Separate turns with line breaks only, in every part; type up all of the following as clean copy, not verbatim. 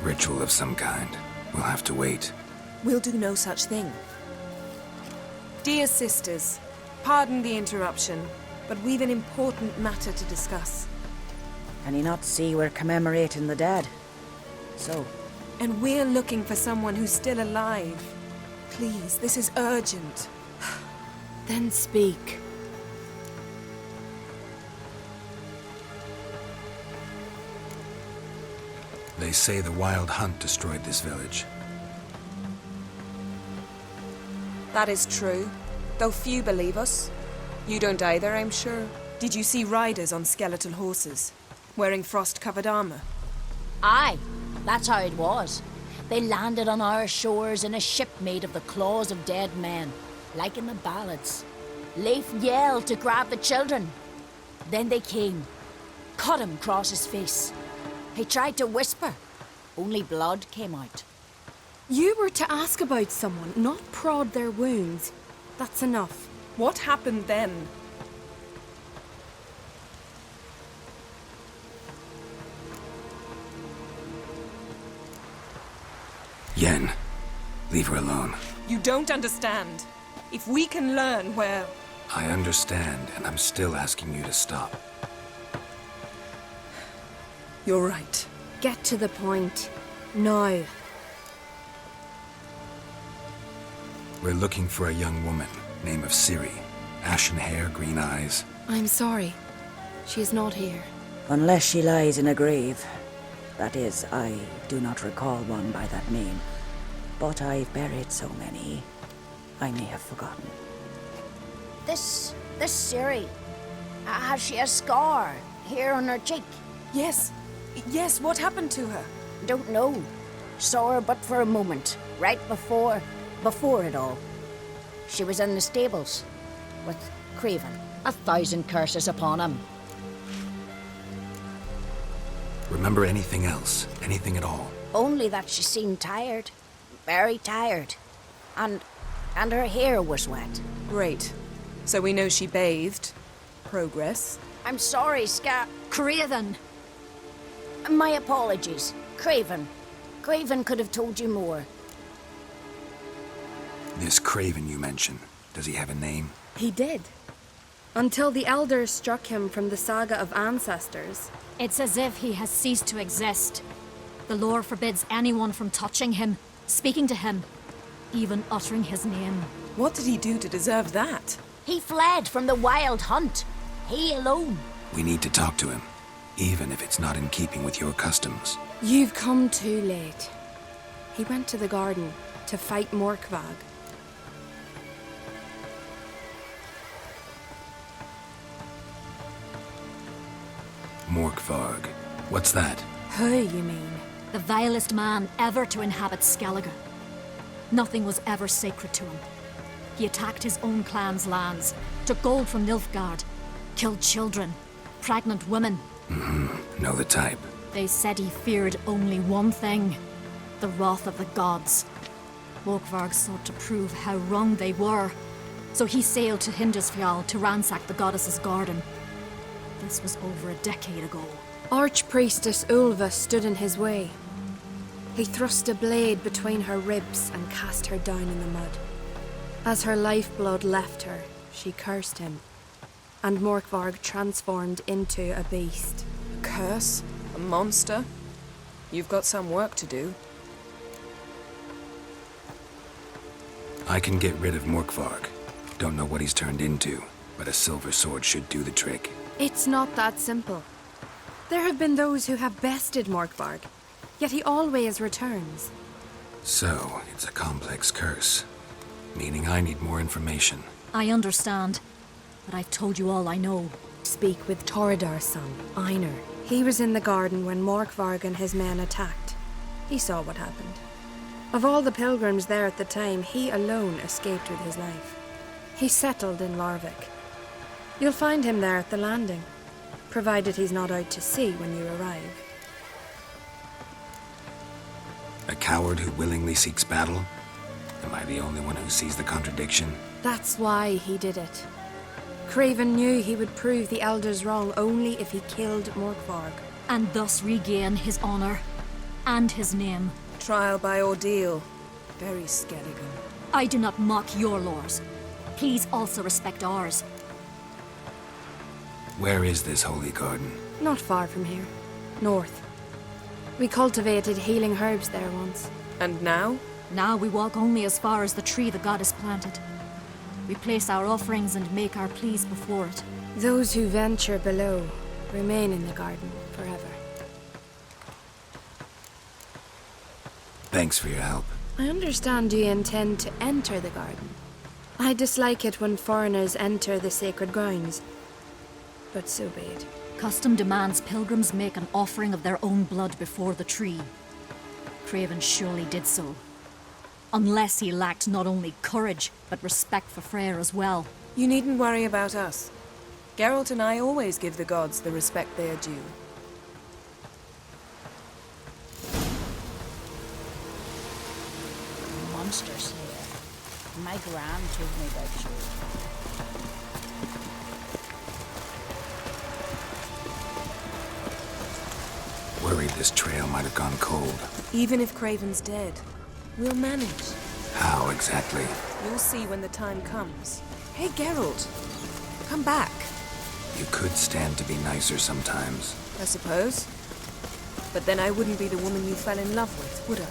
Ritual of some kind. We'll have to wait.
We'll do no such thing. Dear sisters, pardon the interruption, but we've an important matter to discuss.
Can you not see we're commemorating the dead? So?
And we're looking for someone who's still alive. Please, this is urgent.
Then speak.
They say the wild hunt destroyed this village.
That is true, though few believe us. You don't either, I'm sure. Did you see riders on skeletal horses, wearing frost-covered armor?
Aye, that's how it was. They landed on our shores in a ship made of the claws of dead men, like in the ballads. Leif yelled to grab the children. Then they came, cut him across his face. He tried to whisper, only blood came out.
You were to ask about someone, not prod their wounds. That's enough.
What happened then?
Yen, leave her alone.
You don't understand. If we can learn where...
I understand, and I'm still asking you to stop.
You're right.
Get to the point. Now.
We're looking for a young woman, name of Ciri. Ashen hair, green eyes.
I'm sorry. She is not here.
Unless she lies in a grave. That is, I do not recall one by that name. But I've buried so many, I may have forgotten.
This Ciri, has she a scar here on her cheek?
Yes. Yes, what happened to her?
Don't know. Saw her but for a moment, right before it all. She was in the stables with Craven. 1,000 curses upon him.
Remember anything else? Anything at all?
Only that she seemed tired. Very tired. And her hair was wet.
Great. So we know she bathed. Progress.
I'm sorry, Craven. My apologies. Craven. Craven could have told you more.
This Craven you mentioned, does he have a name?
He did. Until the elders struck him from the saga of ancestors.
It's as if he has ceased to exist. The lore forbids anyone from touching him, speaking to him, even uttering his name.
What did he do to deserve that?
He fled from the wild hunt. He alone.
We need to talk to him, even if it's not in keeping with your customs.
You've come too late. He went to the garden to fight Morkvag.
Morkvarg. What's that?
Who, you mean?
The vilest man ever to inhabit Skellige. Nothing was ever sacred to him. He attacked his own clan's lands, took gold from Nilfgaard, killed children, pregnant women.
Know the type.
They said he feared only one thing, the wrath of the gods. Morkvarg sought to prove how wrong they were, so he sailed to Hindisfjall to ransack the goddess's garden. This was over a decade ago.
Archpriestess Ulva stood in his way. He thrust a blade between her ribs and cast her down in the mud. As her lifeblood left her, she cursed him, and Morkvarg transformed into a beast.
A curse? A monster? You've got some work to do.
I can get rid of Morkvarg. Don't know what he's turned into, but a silver sword should do the trick.
It's not that simple. There have been those who have bested Morkvarg, yet he always returns.
So, it's a complex curse. Meaning I need more information.
I understand, but I've told you all I know.
Speak with Torridar's son, Einar. He was in the garden when Morkvarg and his men attacked. He saw what happened. Of all the pilgrims there at the time, he alone escaped with his life. He settled in Larvik. You'll find him there at the landing, provided he's not out to sea when you arrive.
A coward who willingly seeks battle? Am I the only one who sees the contradiction?
That's why he did it. Craven knew he would prove the elders wrong only if he killed Morkvarg.
And thus regain his honor. and his name.
Trial by ordeal. Very Skelligan.
I do not mock your laws. Please also respect ours.
Where is this holy garden?
Not far from here. North. We cultivated healing herbs there once.
And now?
Now we walk only as far as the tree the goddess planted. We place our offerings and make our pleas before it.
Those who venture below remain in the garden forever.
Thanks for your help.
I understand you intend to enter the garden. I dislike it when foreigners enter the sacred grounds. But so be it.
Custom demands pilgrims make an offering of their own blood before the tree. Craven surely did so. Unless he lacked not only courage, but respect for Freyr as well.
You needn't worry about us. Geralt and I always give the gods the respect they are due.
Monsters here. My gran told me about you.
Worried this trail might have gone cold.
Even if Craven's dead, we'll manage.
How exactly?
You'll see when the time comes. Hey, Geralt. Come back.
You could stand to be nicer sometimes.
I suppose. But then I wouldn't be the woman you fell in love with, would I?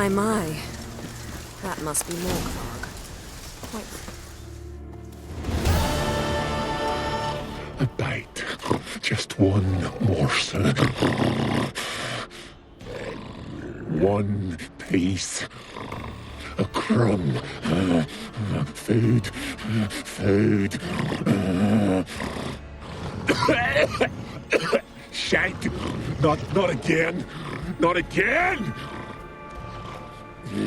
My. That must be Morgvarg. Quite...
A bite. Just one morsel. One piece. A crumb. Food. Food. Shite. Not again. Not again!
He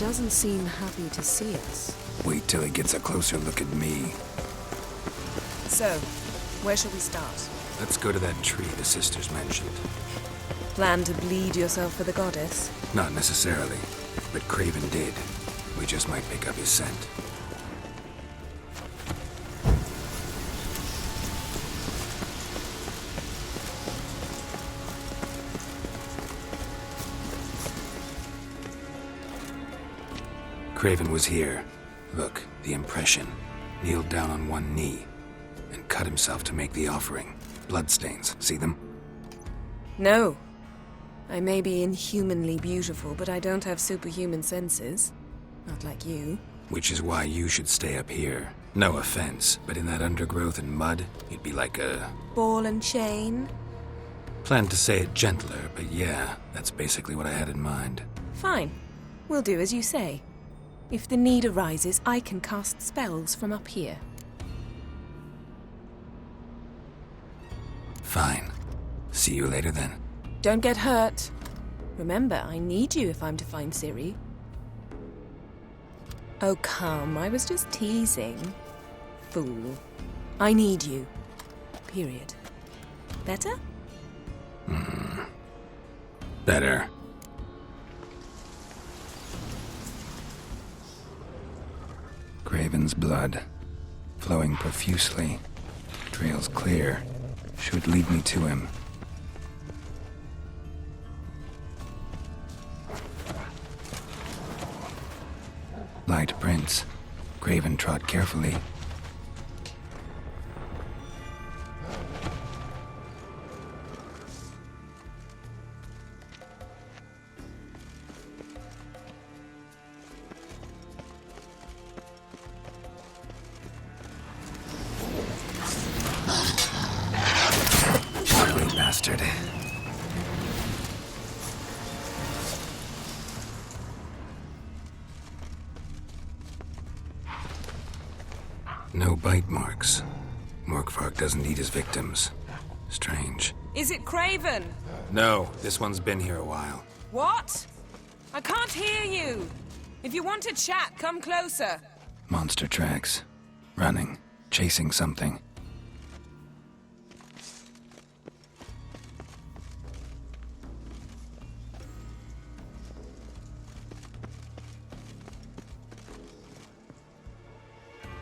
doesn't seem happy to see us.
Wait till he gets a closer look at me.
So, where shall we start?
Let's go to that tree the sisters mentioned.
Plan to bleed yourself for the goddess?
Not necessarily, but Craven did. We just might pick up his scent. Craven was here. Look, the impression. Kneeled down on one knee and cut himself to make the offering. Bloodstains, see them?
No. I may be inhumanly beautiful, but I don't have superhuman senses. Not like you.
Which is why you should stay up here. No offense, but in that undergrowth and mud, you'd be like a...
Ball and chain?
Planned to say it gentler, but yeah, that's basically what I had in mind.
Fine. We'll do as you say. If the need arises, I can cast spells from up here.
Fine. See you later then.
Don't get hurt. Remember, I need you if I'm to find Ciri. Oh, come. I was just teasing. Fool. I need you. Period. Better?
Better. Craven's blood, flowing profusely. Trail's clear. Should lead me to him. Light prints. Craven trod carefully. Ugly bastard. No bite marks. Morkvark doesn't eat his victims. Strange.
Is it Craven?
No, this one's been here a while.
What? I can't hear you. If you want to chat, come closer.
Monster tracks. Running. Chasing something.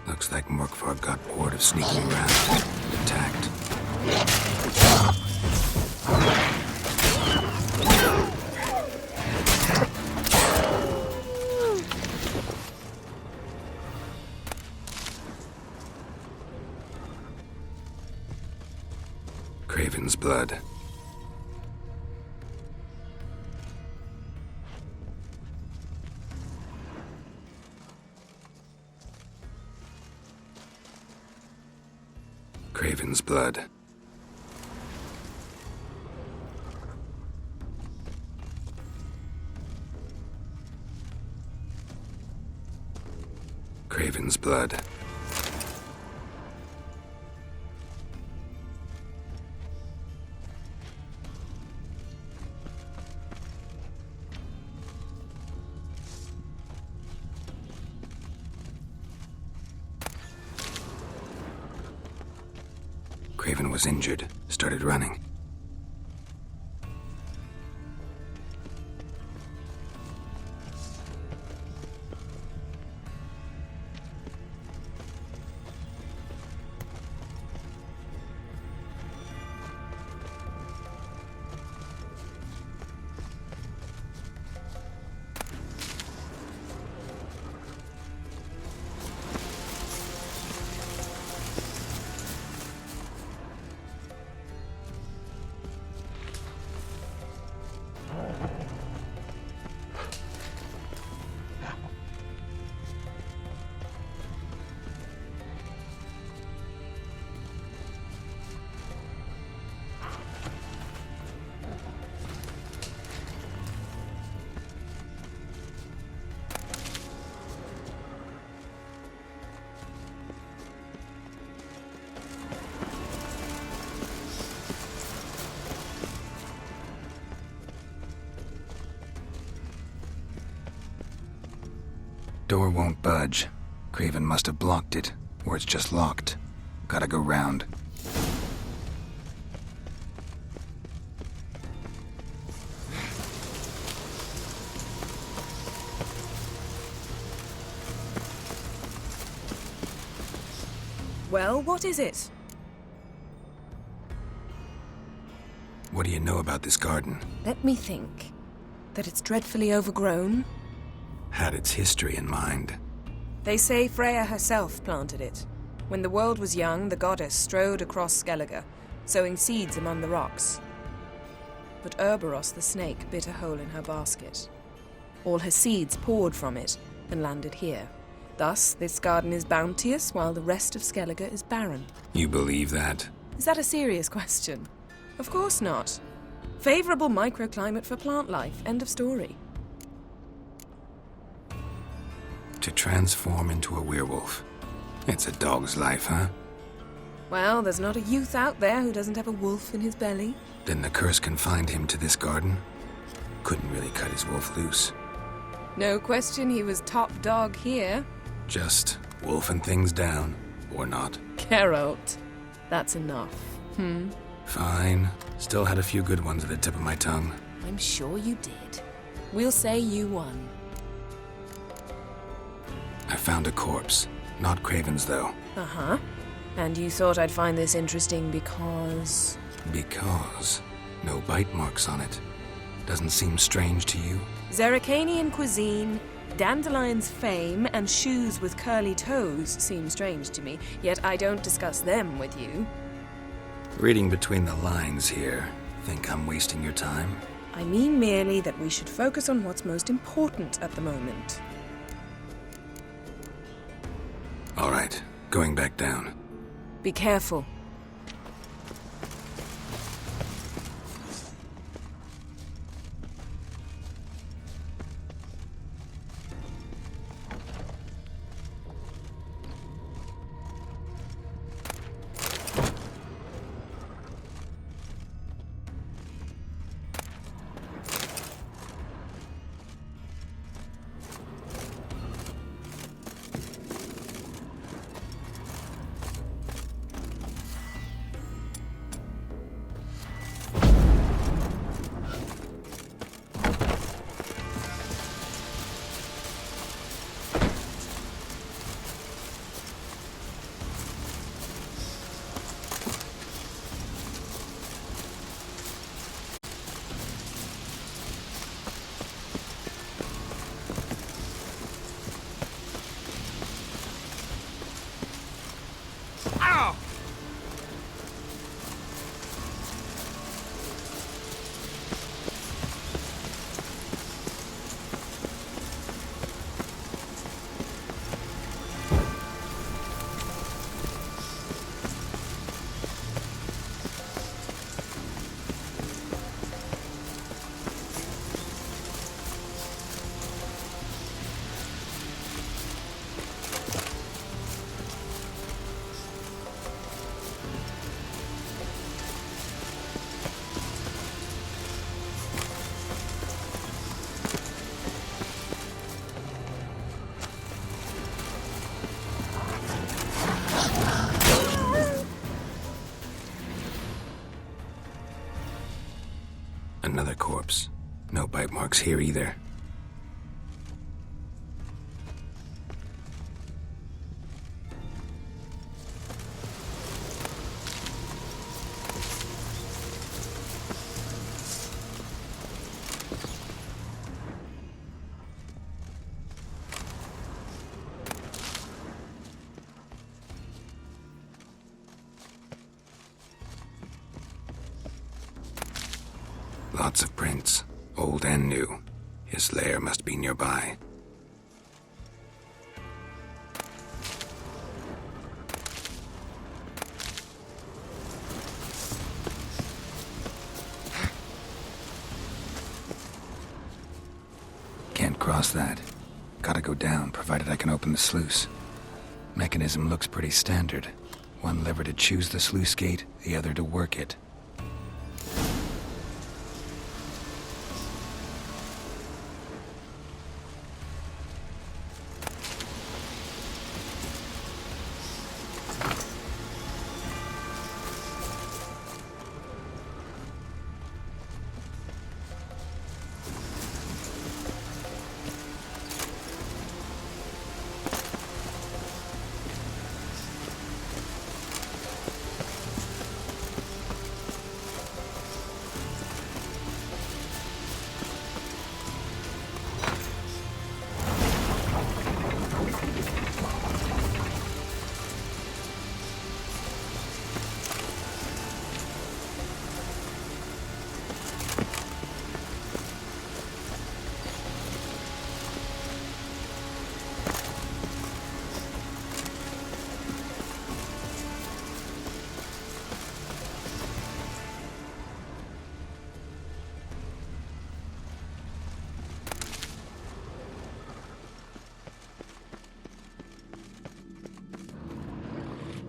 Looks like Morkvark got bored of sneaking around. Attacked. Craven's blood. Craven's blood. Craven's blood. Craven was injured, started running. Door won't budge. Craven must have blocked it, or it's just locked. Gotta go round.
Well, what is it?
What do you know about this garden?
Let me think. That it's dreadfully overgrown.
Had its history in mind.
They say Freya herself planted it. When the world was young, the goddess strode across Skellige, sowing seeds among the rocks. But Urboros the snake bit a hole in her basket. All her seeds poured from it and landed here. Thus, this garden is bounteous while the rest of Skellige is barren.
You believe that?
Is that a serious question? Of course not. Favorable microclimate for plant life. End of story.
To transform into a werewolf. It's a dog's life, huh?
Well, there's not a youth out there who doesn't have a wolf in his belly.
Then the curse confined him to this garden? Couldn't really cut his wolf loose.
No question he was top dog here.
Just wolfing things down, or not.
Geralt. That's enough.
Fine. Still had a few good ones at the tip of my tongue.
I'm sure you did. We'll say you won.
I found a corpse. Not Craven's, though.
Uh-huh. And you thought I'd find this interesting because...
Because no bite marks on it. Doesn't seem strange to you?
Zerricanian cuisine, Dandelion's fame, and shoes with curly toes seem strange to me, yet I don't discuss them with you.
Reading between the lines here, think I'm wasting your time?
I mean merely that we should focus on what's most important at the moment.
All right, going back down.
Be careful.
Another corpse. No bite marks here either. Lots of prints, old and new. His lair must be nearby. Can't cross that. Gotta go down, provided I can open the sluice. Mechanism looks pretty standard. One lever to choose the sluice gate, the other to work it.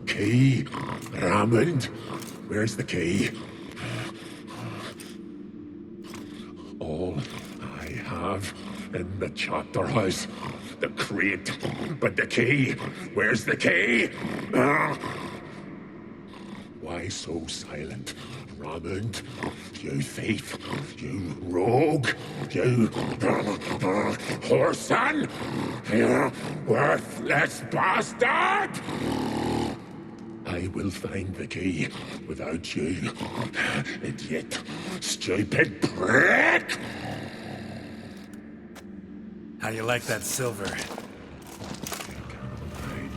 Key? Raymond? Where's the key? All I have in the chapter house. The crate. But the key? Where's the key? Why so silent? Raymond, you thief, you rogue, you whoreson, you worthless bastard! I will find the key without you, idiot, stupid prick!
How you like that silver?
Hide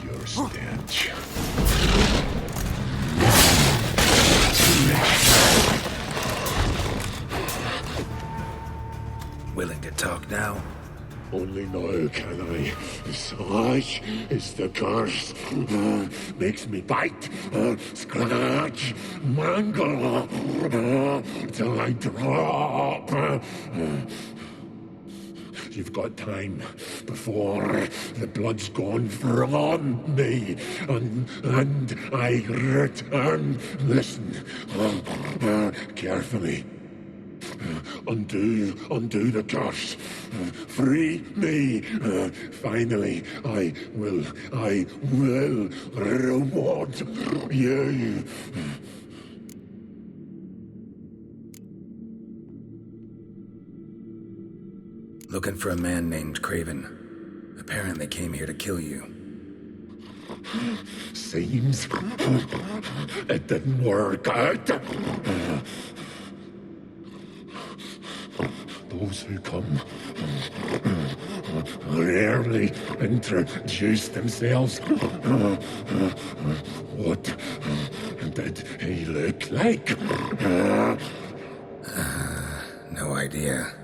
your stench.
Willing to talk now?
Only now can I. Such is the curse. Makes me bite, scratch, mangle, till I drop. You've got time before the blood's gone from me, and I return. Listen, carefully. Undo the curse. Free me. Finally, I will reward you.
Looking for a man named Craven. Apparently came here to kill you.
Seems it didn't work out. Those who come rarely introduce themselves. What did he look like?
No idea.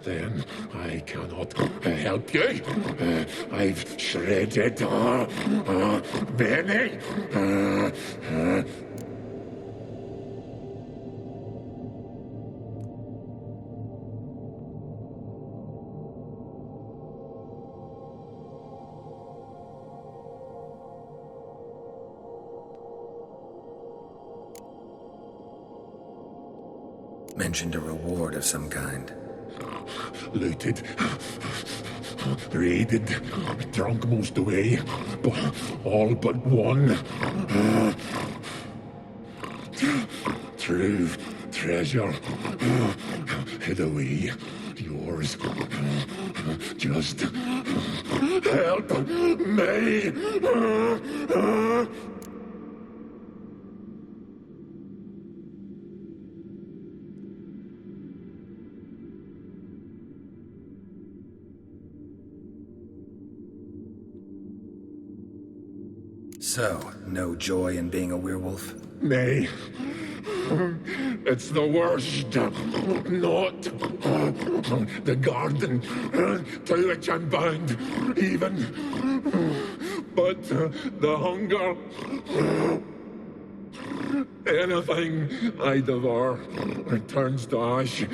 Then I cannot help you. I've shredded many.
Mentioned a reward of some kind.
Looted, raided, drunk most away, all but one. True treasure, hid away, yours. Just help me.
So, no joy in being a werewolf?
Nay. It's the worst. Not the garden to which I'm bound, even. But the hunger. Anything I devour turns to ash.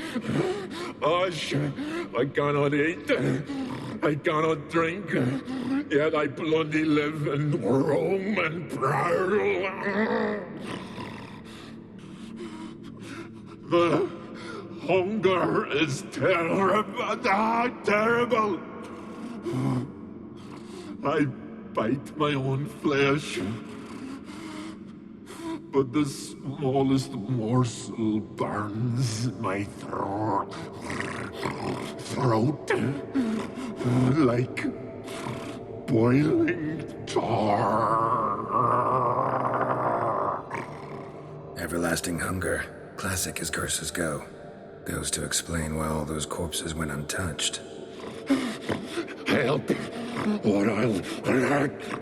Ash I cannot eat. I cannot drink. Yet I bloody live and roam and prowl. The hunger is terrible. Terrible. I bite my own flesh. But the smallest morsel burns my throat. Like boiling tar.
Everlasting hunger. Classic as curses go. Goes to explain why all those corpses went untouched.
Help, or I'll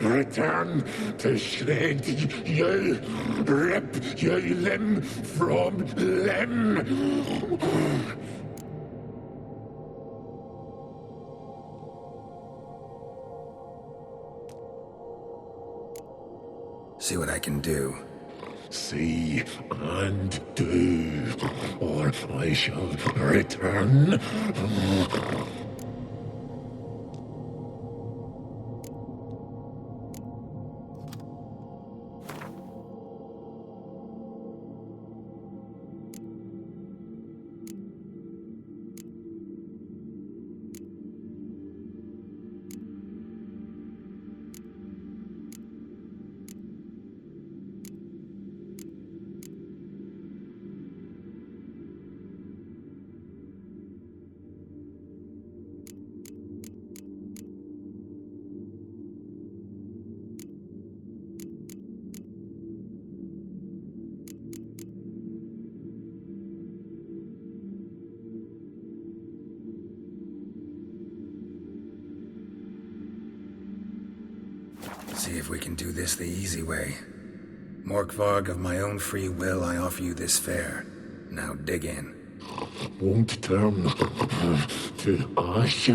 return to shred you, rip you limb from limb.
See what I can do.
See and do, or I shall return.
See if we can do this the easy way. Morkvarg, of my own free will, I offer you this fare. Now dig in.
Won't turn to ash.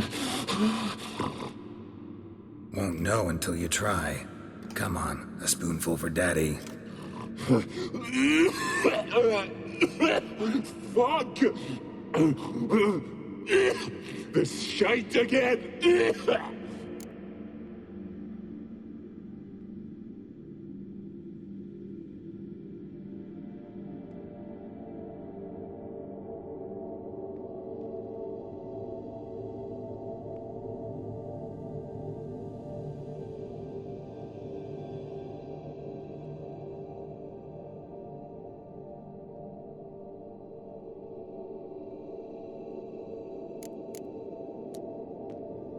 Won't know until you try. Come on, a spoonful for Daddy.
Fuck! This shite again!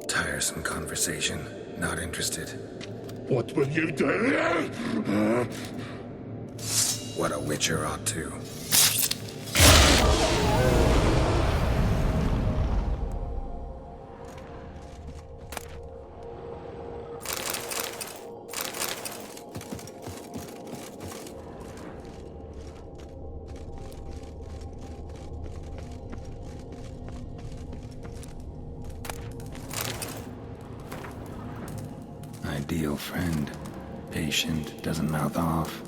Tiresome conversation. Not interested.
What will you do?
What a witcher ought to. Ideal friend. Patient, doesn't mouth off.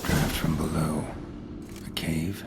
Draft from below. A cave?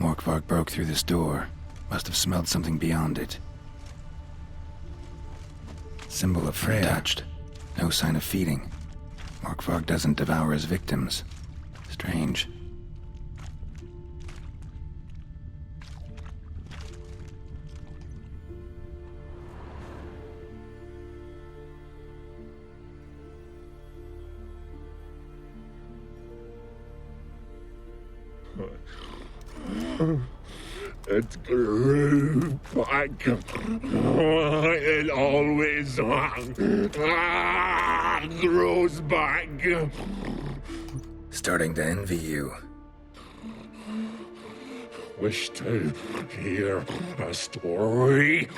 Morkvarg broke through this door. Must have smelled something beyond it. Symbol of Freya. Untouched. No sign of feeding. Morkvarg doesn't devour his victims. Strange.
It grew back. It always grows back.
Starting to envy you.
Wish to hear a story?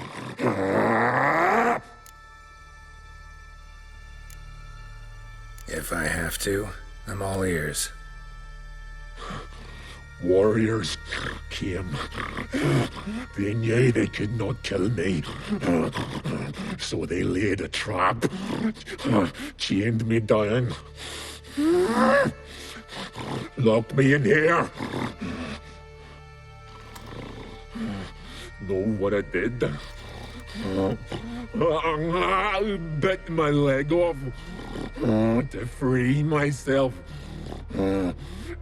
If I have to, I'm all ears.
Warriors came. They knew they could not kill me. So they laid a trap. Chained me down. Locked me in here. Know what I did? I bit my leg off to free myself.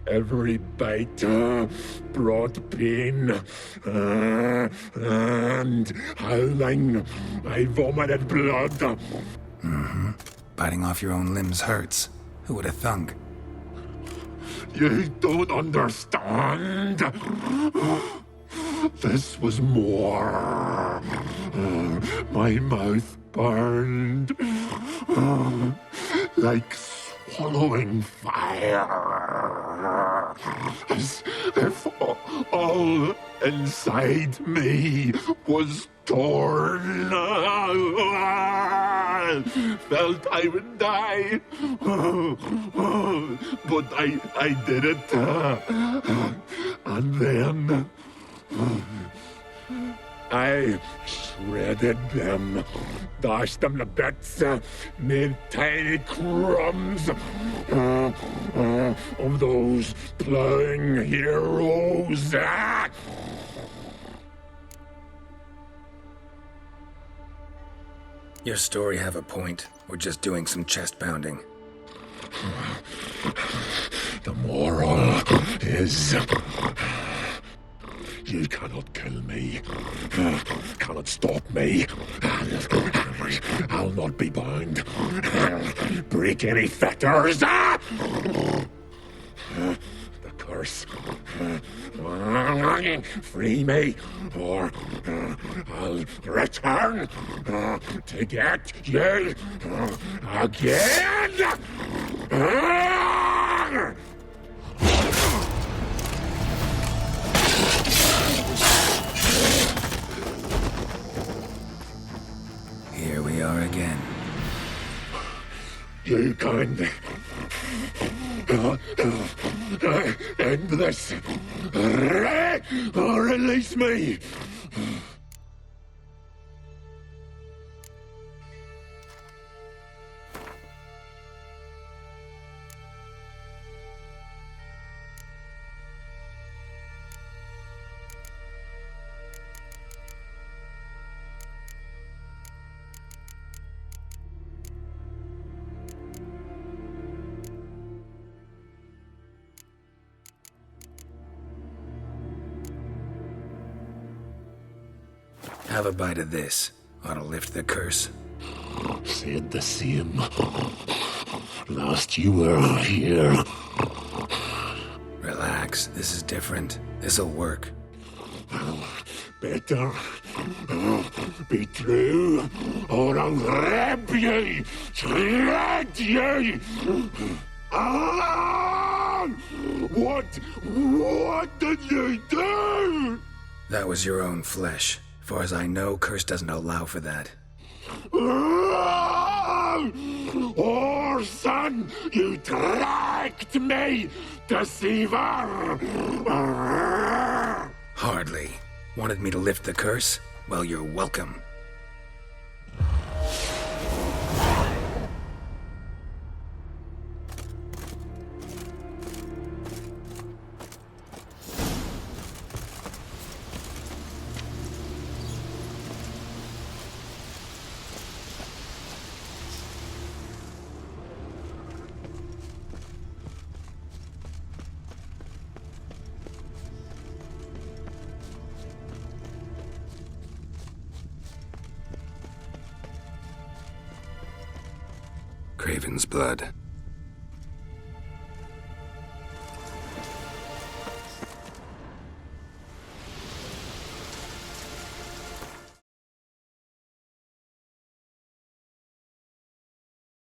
Every bite brought pain and howling. I vomited blood.
Mm-hmm. Biting off your own limbs hurts. Who would have thunk?
You don't understand. This was more. My mouth burned like swallowing fire. As if all inside me was torn. Felt I would die. But I did it. And then I shredded them, dashed them to bits, made tiny crumbs of those plowing heroes.
Your story have a point. We're just doing some chest pounding.
The moral is... You cannot kill me. Cannot stop me. I'll not be bound. Break any fetters. The curse. Free me, or I'll return to get you again.
Here we are again.
You can end this. Release me.
Have a bite of this. Ought to lift the curse.
Said the same. Last you were here.
Relax. This is different. This'll work.
Better be true, or I'll rip you, shred you. What did you do?
That was your own flesh. Far as I know, curse doesn't allow for that.
Orson, you tracked me, deceiver!
Hardly. Wanted me to lift the curse? Well, you're welcome. Craven's blood.